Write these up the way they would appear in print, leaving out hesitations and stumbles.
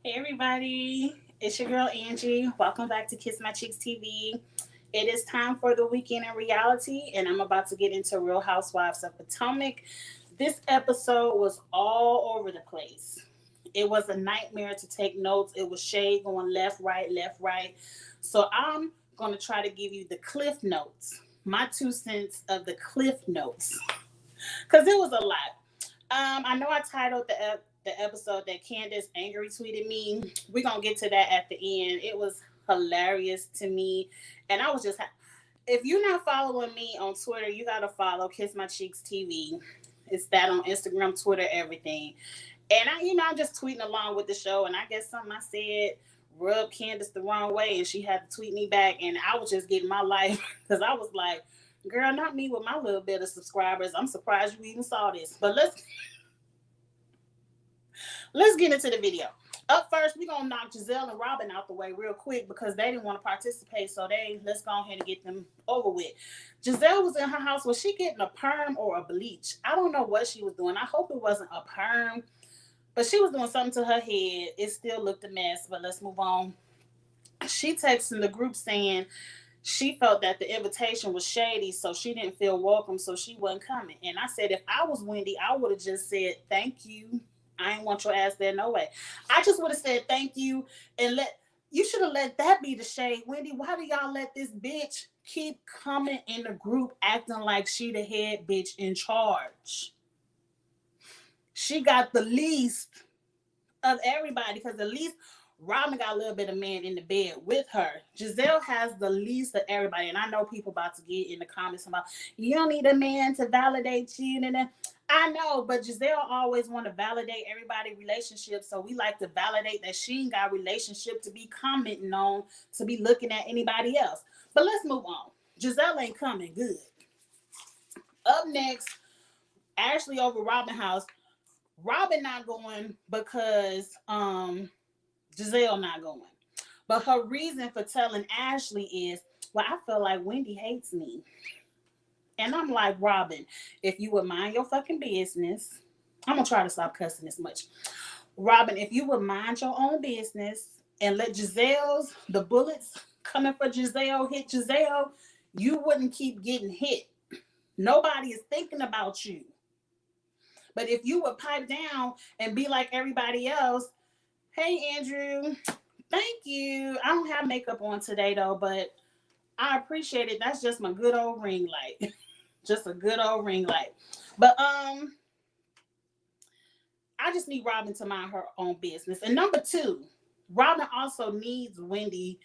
Hey everybody, it's your girl Angie. Welcome back to Kiss My Cheeks TV. It is time for the weekend in reality, and I'm about to get into Real Housewives of Potomac. This episode was all over the place. It was a nightmare to take notes. It was shade going left, right, left, right. So I'm going to try to give you the cliff notes, my 2 cents of the cliff notes, because it was a lot. I know I titled the episode that Candiace Angry Tweeted me. We're gonna get to that at the end. It was hilarious to me, and I was just. If you're not following me on Twitter, you gotta follow Kiss My Cheeks TV. It's that on Instagram, Twitter, everything. And I'm just tweeting along with the show, and I guess something I said rubbed Candiace the wrong way, and she had to tweet me back, and I was just getting my life because I was like, "Girl, not me with my little bit of subscribers. I'm surprised you even saw this." But let's get into the video. Up first, we're gonna knock Giselle and Robin out the way real quick because they didn't want to participate. So let's go ahead and get them over with. Giselle was in her house. Was she getting a perm or a bleach? I don't know what she was doing. I hope it wasn't a perm, but she was doing something to her head. It still looked a mess, but let's move on. She texted the group saying she felt that the invitation was shady, so she didn't feel welcome, so she wasn't coming. And I said, if I was Wendy, I would have just said, thank you. I ain't want your ass there, no way. I just would have said thank you and you should have let that be the shade. Wendy, why do y'all let this bitch keep coming in the group acting like she the head bitch in charge? She got the least of everybody because at least Robin got a little bit of man in the bed with her. Giselle has the least of everybody. And I know people about to get in the comments about, you don't need a man to validate you. And I know, but Giselle always want to validate everybody's relationship. So we like to validate that she ain't got a relationship to be commenting on, to be looking at anybody else. But let's move on. Giselle ain't coming good. Up next, Ashley over Robin house. Robin not going because Giselle not going. But her reason for telling Ashley is, well, I feel like Wendy hates me. And I'm like, Robin, if you would mind your fucking business, I'm going to try to stop cussing this much. Robin, if you would mind your own business and let the bullets coming for Giselle hit Giselle, you wouldn't keep getting hit. Nobody is thinking about you. But if you would pipe down and be like everybody else, hey, Andrew, thank you. I don't have makeup on today, though, but I appreciate it. That's just my good old ring light. Just a good old ring light. But I just need Robin to mind her own business. And number two, Robin also needs Wendy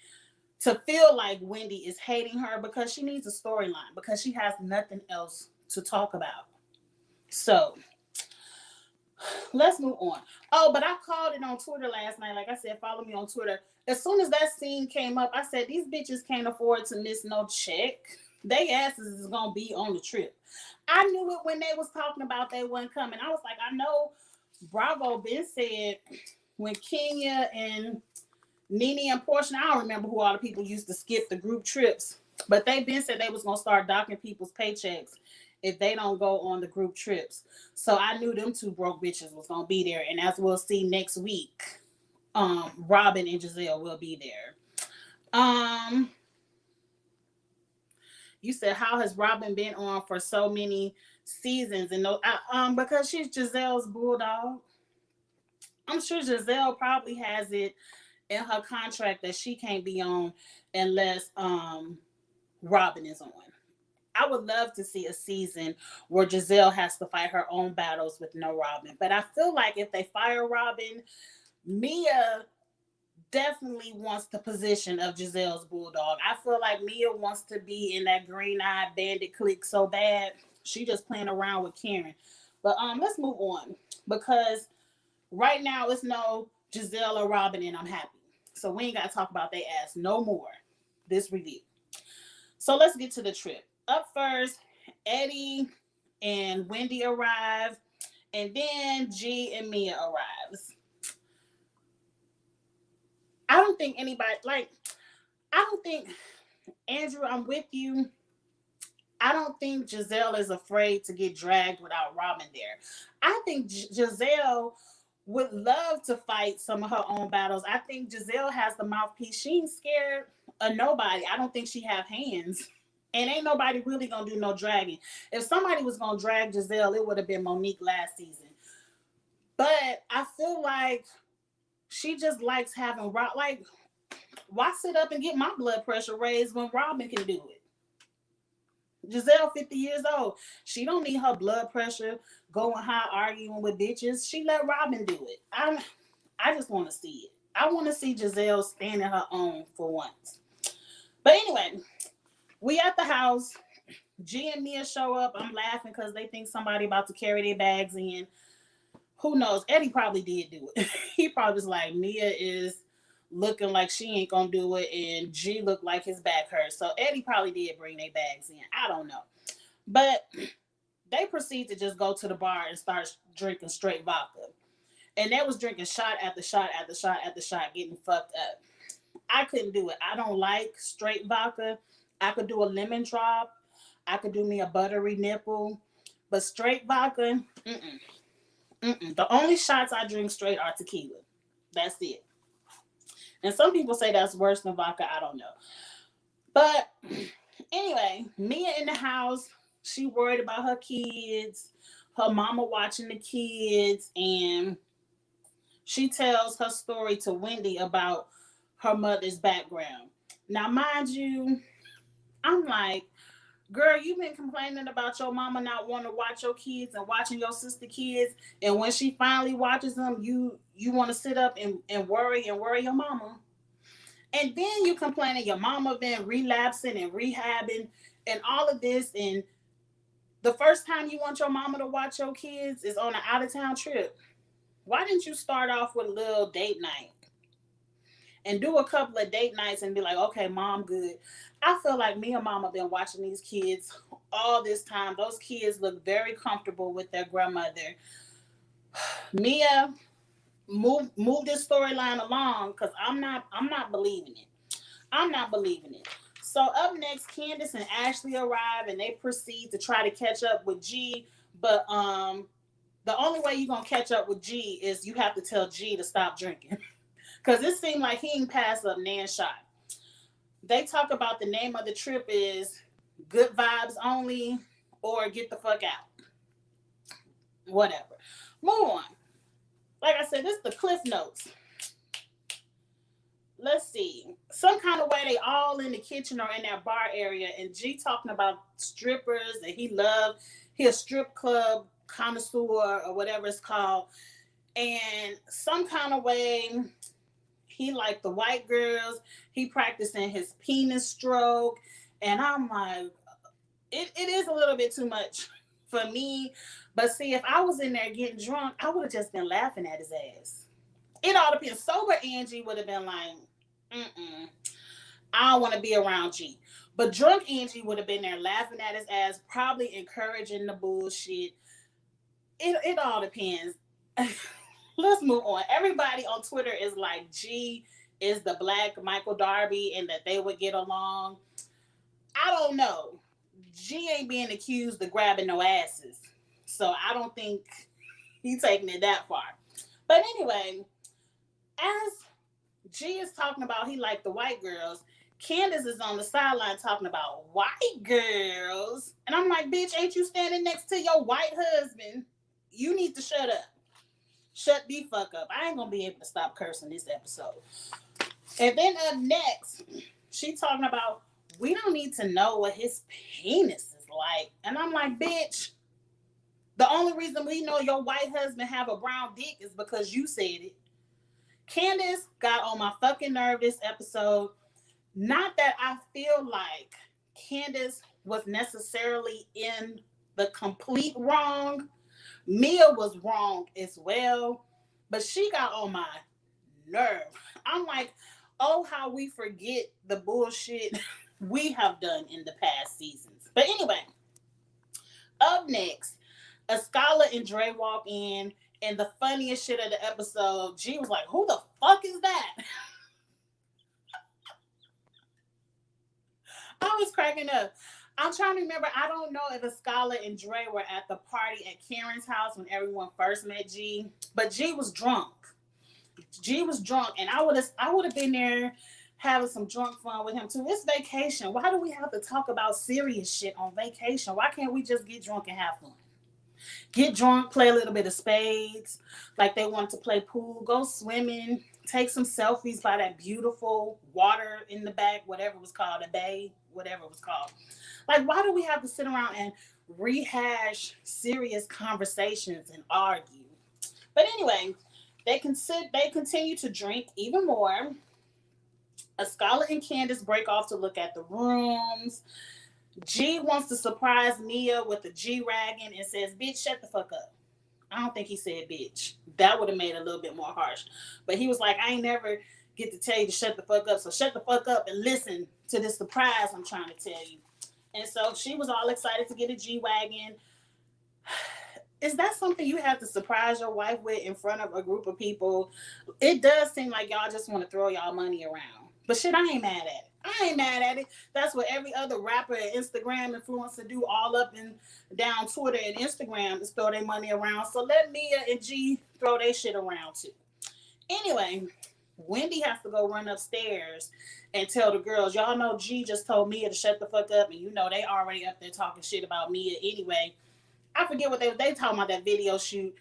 to feel like Wendy is hating her because she needs a storyline, because she has nothing else to talk about. So let's move on. Oh, but I called it on Twitter last night. Like I said, follow me on Twitter. As soon as that scene came up, I said, these bitches can't afford to miss no check. They asses is going to be on the trip. I knew it when they was talking about they wasn't coming. I was like, I know Bravo been said when Kenya and Nene and Portia, I don't remember who all the people used to skip the group trips, but they been said they was going to start docking people's paychecks if they don't go on the group trips. So I knew them two broke bitches was going to be there. And as we'll see next week, Robin and Giselle will be there. You said, how has Robin been on for so many seasons? And because she's Giselle's bulldog. I'm sure Giselle probably has it in her contract that she can't be on unless Robin is on. I would love to see a season where Giselle has to fight her own battles with no Robin. But I feel like if they fire Robin, Mia definitely wants the position of Giselle's bulldog. I feel like Mia wants to be in that green-eyed bandit clique so bad. She just playing around with Karen. But let's move on because right now it's no Giselle or Robin and I'm happy. So we ain't got to talk about their ass no more this review. So let's get to the trip. Up first, Eddie and Wendy arrive, and then G and Mia arrives. I don't think Andrew, I'm with you. I don't think Giselle is afraid to get dragged without Robin there. I think Giselle would love to fight some of her own battles. I think Giselle has the mouthpiece. She ain't scared of nobody. I don't think she have hands. And ain't nobody really gonna do no dragging. If somebody was gonna drag Giselle, it would have been Monique last season. But I feel like she just likes having Rob. Like, why sit up and get my blood pressure raised when Robin can do it? Giselle 50 years old. She don't need her blood pressure going high arguing with bitches. She let Robin do it. I just want to see it. I want to see Giselle standing her own for once. But anyway, we at the house. G and Mia show up. I'm laughing because they think somebody about to carry their bags in. Who knows? Eddie probably did do it. He probably was like, Mia is looking like she ain't gonna do it, and G looked like his back hurts. So Eddie probably did bring their bags in. I don't know. But they proceed to just go to the bar and start drinking straight vodka. And they was drinking shot after shot after shot after shot, getting fucked up. I couldn't do it. I don't like straight vodka. I could do a lemon drop. I could do me a buttery nipple. But straight vodka, The only shots I drink straight are tequila. That's it. And some people say that's worse than vodka. I don't know. But anyway, Mia in the house, she worried about her kids, her mama watching the kids, and she tells her story to Wendy about her mother's background. Now, mind you, I'm like, girl, you've been complaining about your mama not wanting to watch your kids and watching your sister kids, and when she finally watches them, you want to sit up and worry your mama. And then you complaining your mama been relapsing and rehabbing and all of this, and the first time you want your mama to watch your kids is on an out-of-town trip. Why didn't you start off with a little date night? And do a couple of date nights and be like, okay, mom, good. I feel like me and mama been watching these kids all this time. Those kids look very comfortable with their grandmother. Mia, move this storyline along, because I'm not believing it. I'm not believing it. So up next, Candiace and Ashley arrive and they proceed to try to catch up with G. But the only way you're gonna catch up with G is you have to tell G to stop drinking. Because it seemed like he ain't pass up Nan's shot. They talk about the name of the trip is Good Vibes Only or Get the Fuck Out. Whatever. Move on. Like I said, this is the Cliff Notes. Let's see. Some kind of way they all in the kitchen or in that bar area, and G talking about strippers and he a strip club connoisseur or whatever it's called. And some kind of way he like the white girls. He practicing his penis stroke. And I'm like, it is a little bit too much for me. But see, if I was in there getting drunk, I would have just been laughing at his ass. It all depends. Sober Angie would have been like, I don't want to be around G. But drunk Angie would have been there laughing at his ass, probably encouraging the bullshit. It all depends. Let's move on. Everybody on Twitter is like, G is the black Michael Darby and that they would get along. I don't know. G ain't being accused of grabbing no asses. So I don't think he's taking it that far. But anyway, as G is talking about he like the white girls, Candiace is on the sideline talking about white girls. And I'm like, bitch, ain't you standing next to your white husband? You need to shut up. Shut the fuck up. I ain't gonna be able to stop cursing this episode. And then up next, she talking about we don't need to know what his penis is like. And I'm like, bitch, the only reason we know your white husband have a brown dick is because you said it. Candiace got on my fucking nerve this episode. Not that I feel like Candiace was necessarily in the complete wrong. Mia was wrong as well, but she got on my nerve. I'm like, oh, how we forget the bullshit we have done in the past seasons. But anyway, up next, Escala and Dre walk in, and the funniest shit of the episode, G was like, who the fuck is that? I was cracking up. I'm trying to remember. I don't know if Skylar and Dre were at the party at Karen's house when everyone first met G, but G was drunk. G was drunk, and I would have been there having some drunk fun with him too. It's vacation. Why do we have to talk about serious shit on vacation? Why can't we just get drunk and have fun? Get drunk, play a little bit of spades, like they want to play pool, go swimming, take some selfies by that beautiful water in the back, whatever it was called, a bay, whatever it was called. Like, why do we have to sit around and rehash serious conversations and argue? But anyway, they continue to drink even more. A Scarlett and Candiace break off to look at the rooms. G wants to surprise Mia with a G ragging and says, "Bitch, shut the fuck up." I don't think he said bitch. That would have made it a little bit more harsh. But he was like, "I ain't never get to tell you to shut the fuck up. So shut the fuck up and listen to this surprise I'm trying to tell you." And so she was all excited to get a G wagon. Is that something you have to surprise your wife with in front of a group of people? It does seem like y'all just want to throw y'all money around. But shit, I ain't mad at it. I ain't mad at it. That's what every other rapper and Instagram influencer do all up and down Twitter and Instagram is throw their money around. So let Mia and G throw their shit around too. Anyway, Wendy has to go run upstairs and tell the girls, y'all know G just told Mia to shut the fuck up, and you know they already up there talking shit about Mia anyway. I forget what they talking about, that video shoot.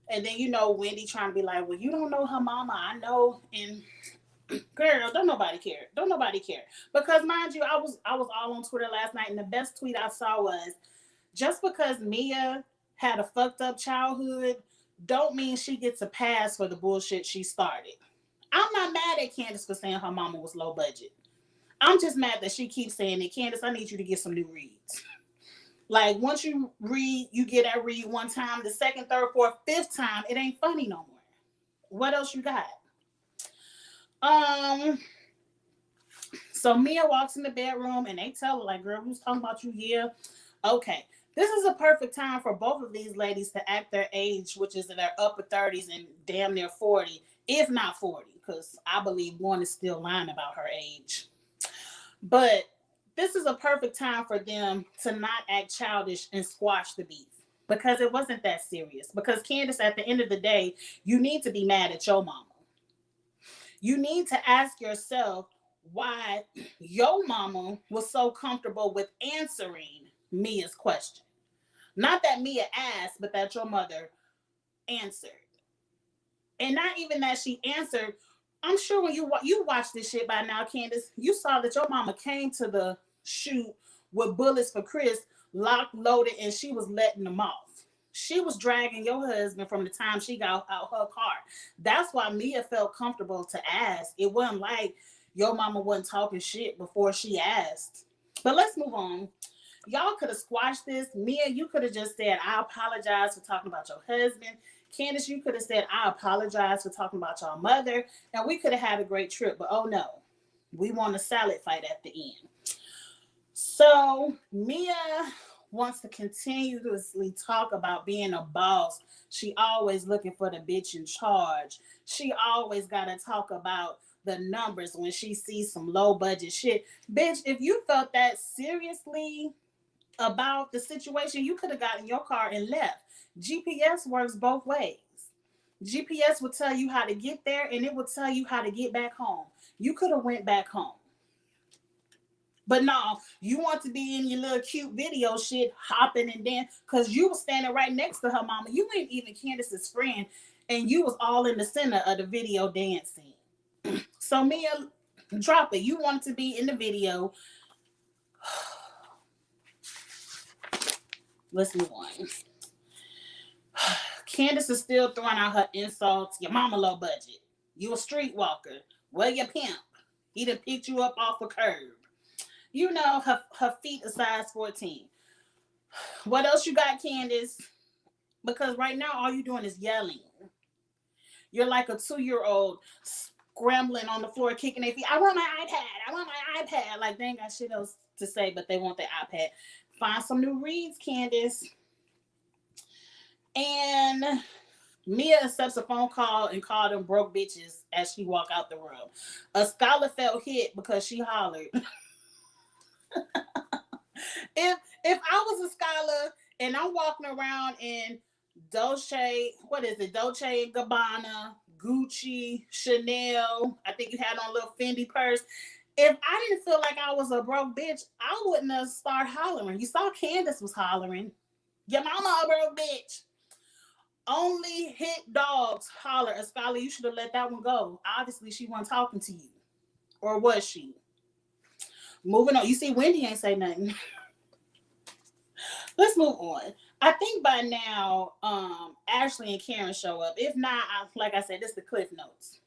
And then Wendy trying to be like, well, you don't know her mama, I know. And girl, don't nobody care. Don't nobody care. Because mind you, I was all on Twitter last night, and the best tweet I saw was, just because Mia had a fucked up childhood, don't mean she gets a pass for the bullshit she started. I'm not mad at Candiace for saying her mama was low budget. I'm just mad that she keeps saying it. Candiace, I need you to get some new reads. Like, once you read, you get that read one time, the second, third, fourth, fifth time, it ain't funny no more. What else you got? So Mia walks in the bedroom and they tell her, like, girl, who's talking about you here? Okay. This is a perfect time for both of these ladies to act their age, which is in their upper 30s and damn near 40, if not 40, because I believe one is still lying about her age. But this is a perfect time for them to not act childish and squash the beef, because it wasn't that serious. Because Candiace, at the end of the day, you need to be mad at your mama. You need to ask yourself why your mama was so comfortable with answering Mia's question. Not that Mia asked, but that your mother answered. And not even that she answered. I'm sure when you watched this shit by now, Candiace, you saw that your mama came to the shoot with bullets for Chris, locked, loaded, and she was letting them off. She was dragging your husband from the time she got out her car. That's why Mia felt comfortable to ask. It wasn't like your mama wasn't talking shit before she asked. But let's move on. Y'all could have squashed this. Mia, you could have just said, I apologize for talking about your husband. Candiace, you could have said, I apologize for talking about your mother. And we could have had a great trip. But oh no, we want a salad fight at the end. So Mia wants to continuously talk about being a boss. She always looking for the bitch in charge. She always got to talk about the numbers when she sees some low budget shit. Bitch, if you felt that seriously about the situation, you could have gotten your car and left. GPS works both ways. GPS will tell you how to get there, and it will tell you how to get back home. You could have went back home. But no, you want to be in your little cute video shit, hopping and dancing, because you were standing right next to her mama. You ain't even Candiace's friend, and you was all in the center of the video dancing. So Mia, drop it. You wanted to be in the video. Let's move on. Candiace is still throwing out her insults. Your mama low budget. You a streetwalker. Well, your pimp. He done picked you up off a curb. You know, her feet are size 14. What else you got, Candiace? Because right now, all you're doing is yelling. You're like a 2-year-old scrambling on the floor, kicking their feet. I want my iPad. I want my iPad. Like, they ain't got shit else to say, but they want their iPad. Find some new reads, Candiace. And Mia accepts a phone call and called them broke bitches as she walked out the room. A scholar felt hit because she hollered. if I was a scholar and I'm walking around in Dolce and Gabbana, Gucci, Chanel. I think you had on a little Fendi purse. If I didn't feel like I was a broke bitch, I wouldn't have started hollering. You saw Candiace was hollering. Your mama a broke bitch. Only hit dogs holler. A scholar, you should have let that one go. Obviously, she wasn't talking to you. Or was she? Moving on. You see, Wendy ain't say nothing. Let's move on. I think by now, Ashley and Karen show up. If not, like I said, this is the Cliff Notes.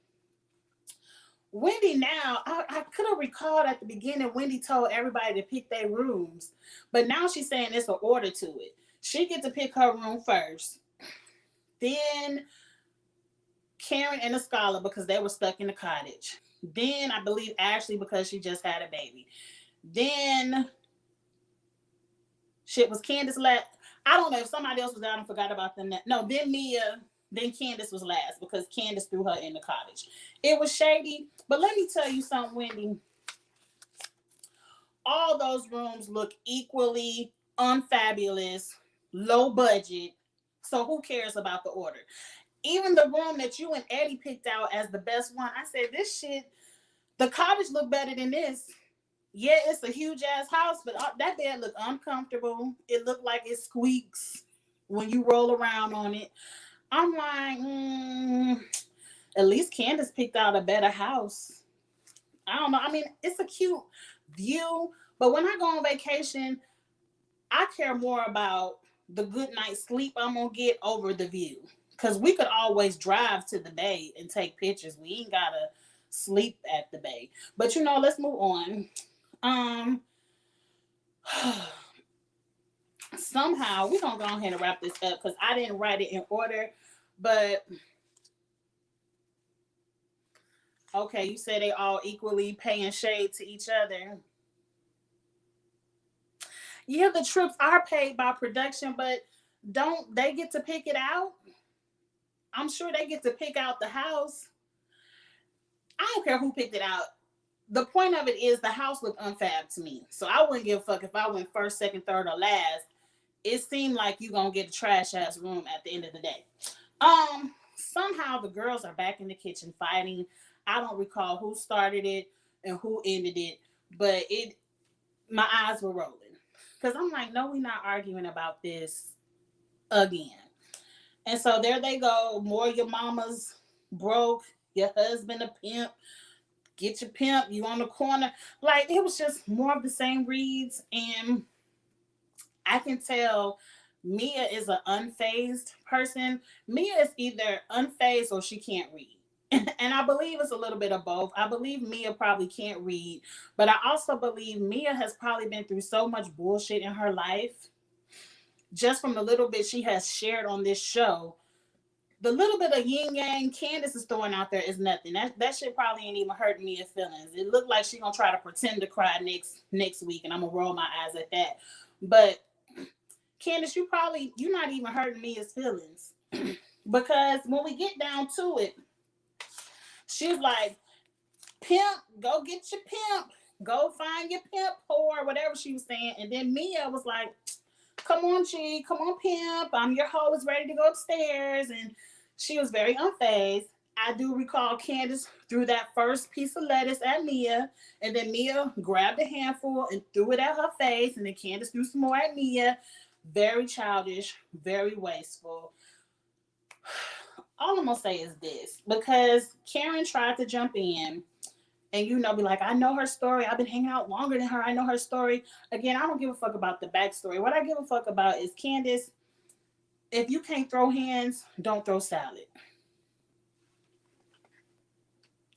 Wendy now, I could have recalled at the beginning, Wendy told everybody to pick their rooms. But now she's saying it's an order to it. She gets to pick her room first. Then Karen and the scholar because they were stuck in the cottage. Then I believe Ashley because she just had a baby. Then shit was Candiace last. I don't know if somebody else was out and forgot about them. No, then Mia, then Candiace was last because Candiace threw her in the cottage. It was shady, but let me tell you something, Wendy. All those rooms look equally unfabulous, low budget. So who cares about the order? Even the room that you and Eddie picked out as the best one, I said, this shit, the cottage looked better than this. Yeah, it's a huge ass house, but that bed looked uncomfortable. It looked like it squeaks when you roll around on it. I'm like, at least Candiace picked out a better house. I don't know. I mean, it's a cute view, but when I go on vacation, I care more about the good night's sleep I'm going to get over the view. Because we could always drive to the bay and take pictures. We ain't got to sleep at the bay. But, let's move on. Somehow we're gonna go ahead and wrap this up because I didn't write it in order, but okay, you said they all equally paying shade to each other. Yeah, the trips are paid by production, but don't they get to pick it out? I'm sure they get to pick out the house. I don't care who picked it out. The point of it is the house looked unfab to me. So I wouldn't give a fuck if I went first, second, third, or last. It seemed like you gonna get a trash ass room at the end of the day. Somehow the girls are back in the kitchen fighting. I don't recall who started it and who ended it, but my eyes were rolling. Because I'm like, no, we're not arguing about this again. And so there they go. More your mama's broke, your husband a pimp. Get your pimp, you on the corner. Like, it was just more of the same reads. And I can tell Mia is an unfazed person. Mia is either unfazed or she can't read. And I believe it's a little bit of both. I believe Mia probably can't read. But I also believe Mia has probably been through so much bullshit in her life. Just from the little bit she has shared on this show. The little bit of yin yang Candiace is throwing out there is nothing. That shit probably ain't even hurting Mia's feelings. It looked like she gonna try to pretend to cry next week, and I'm gonna roll my eyes at that. But Candiace, you're not even hurting Mia's feelings. Because when we get down to it, she's like, pimp, go get your pimp. Go find your pimp whore, whatever she was saying. And then Mia was like, come on, G, come on, pimp. I'm your hoe is ready to go upstairs. And she was very unfazed. I do recall Candiace threw that first piece of lettuce at Mia, and then Mia grabbed a handful and threw it at her face, and then Candiace threw some more at Mia. Very childish, very wasteful. All I'm gonna say is this, because Karen tried to jump in and be like, I know her story. I've been hanging out longer than her. I know her story. Again, I don't give a fuck about the backstory. What I give a fuck about is Candiace. If you can't throw hands, don't throw salad.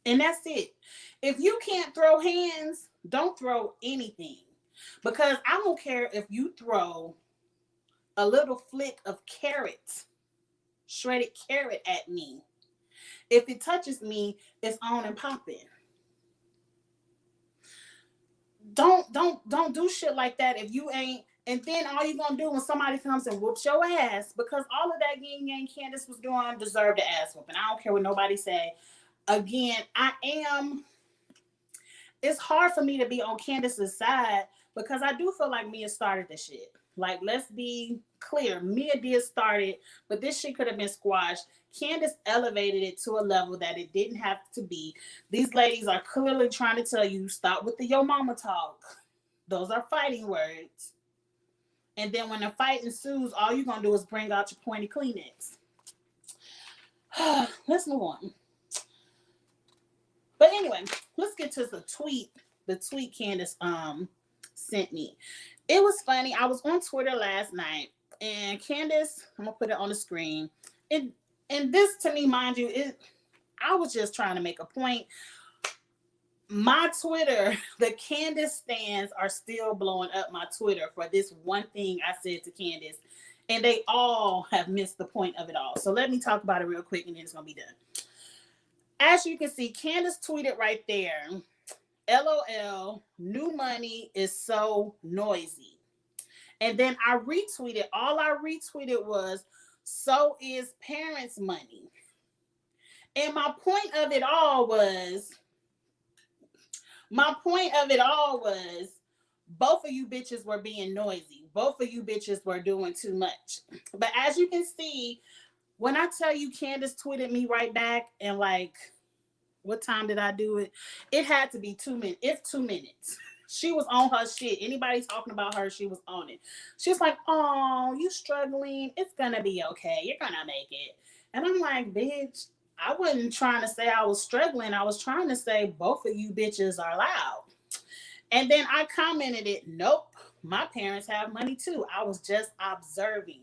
And that's it. If you can't throw hands, don't throw anything. Because I don't care if you throw a little flick of carrot, shredded carrot at me. If it touches me, it's on and popping. Don't do shit like that if you ain't. And then all you're gonna do when somebody comes and whoops your ass, because all of that yin yang Candiace was doing deserved the ass whooping. I don't care what nobody say. Again, it's hard for me to be on Candiace's side because I do feel like Mia started the shit. Like, let's be clear. Mia did start it, but this shit could have been squashed. Candiace elevated it to a level that it didn't have to be. These ladies are clearly trying to tell you, stop with the yo mama talk. Those are fighting words. And then when the fight ensues, all you're going to do is bring out your pointy Kleenex. Let's move on. But anyway, let's get to the tweet Candiace sent me. It was funny. I was on Twitter last night, and Candiace, I'm gonna put it on the screen. And this, to me, mind you, I was just trying to make a point. My Twitter, the Candiace stands are still blowing up my Twitter for this one thing I said to Candiace, and they all have missed the point of it all. So let me talk about it real quick, and then it's gonna be done. As you can see, Candiace tweeted right there, LOL, new money is so noisy. And then I retweeted, all I retweeted was, so is parents' money. And my point of it all was, both of you bitches were being noisy. Both of you bitches were doing too much. But as you can see, when I tell you Candiace tweeted me right back, and like, what time did I do it? It had to be 2 minutes, if 2 minutes. She was on her shit. Anybody talking about her, she was on it. She was like, oh, you struggling? It's gonna be okay. You're gonna make it. And I'm like, bitch, I wasn't trying to say I was struggling. I was trying to say both of you bitches are loud. And then I commented it, nope, my parents have money too. I was just observing,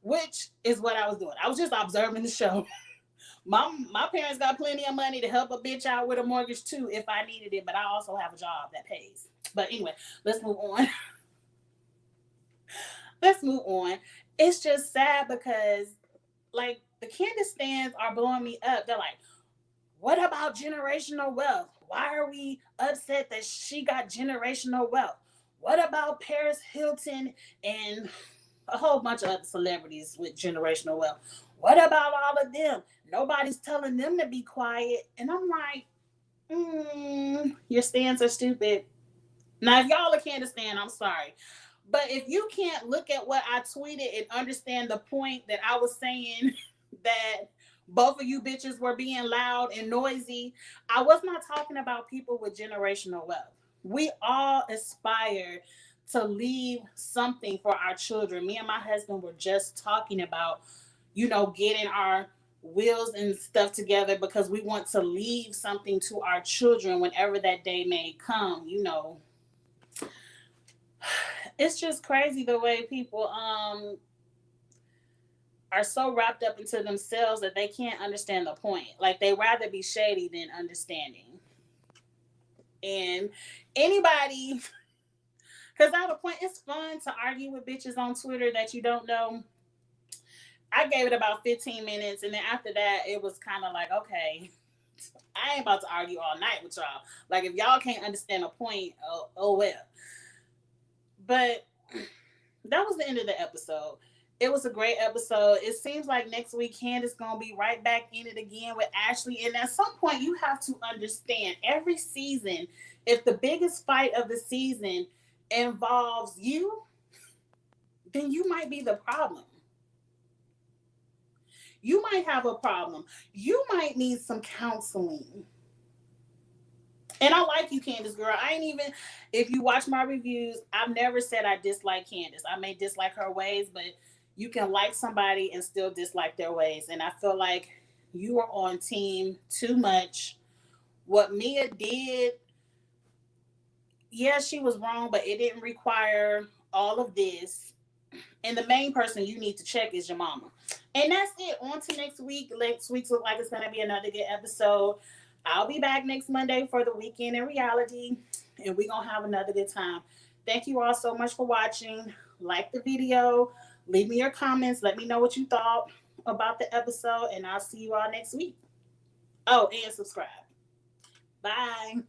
which is what I was doing. I was just observing the show. My parents got plenty of money to help a bitch out with a mortgage too if I needed it, but I also have a job that pays. But anyway, let's move on. It's just sad because, like, the Candiace stands are blowing me up. They're like, what about generational wealth? Why are we upset that she got generational wealth? What about Paris Hilton and a whole bunch of other celebrities with generational wealth? What about all of them? Nobody's telling them to be quiet. And I'm like, your stands are stupid. Now, if y'all are Candiace stand, I'm sorry. But if you can't look at what I tweeted and understand the point that I was saying that both of you bitches were being loud and noisy, I was not talking about people with generational wealth. We all aspire to leave something for our children. Me and my husband were just talking about, getting our wills and stuff together because we want to leave something to our children whenever that day may come. It's just crazy the way people are so wrapped up into themselves that they can't understand the point. Like, they rather be shady than understanding. And anybody, because I have a point, it's fun to argue with bitches on Twitter that you don't know. I gave it about 15 minutes, and then after that, it was kind of like, okay, I ain't about to argue all night with y'all. Like, if y'all can't understand a point, oh well. But that was the end of the episode. It was a great episode. It seems like next week Candiace gonna be right back in it again with Ashley. And at some point, you have to understand, every season, if the biggest fight of the season involves you, then you might be the problem. You might have a problem. You might need some counseling. And I like you, Candiace, girl. If you watch my reviews, I've never said I dislike Candiace. I may dislike her ways, but you can like somebody and still dislike their ways. And I feel like you are on team too much. What Mia did, yeah, she was wrong, but it didn't require all of this. And the main person you need to check is your mama. And that's it. On to next week. Next week looks like it's going to be another good episode. I'll be back next Monday for the Weekend in Reality, and we're going to have another good time. Thank you all so much for watching. Like the video. Leave me your comments. Let me know what you thought about the episode, and I'll see you all next week. Oh, and subscribe. Bye.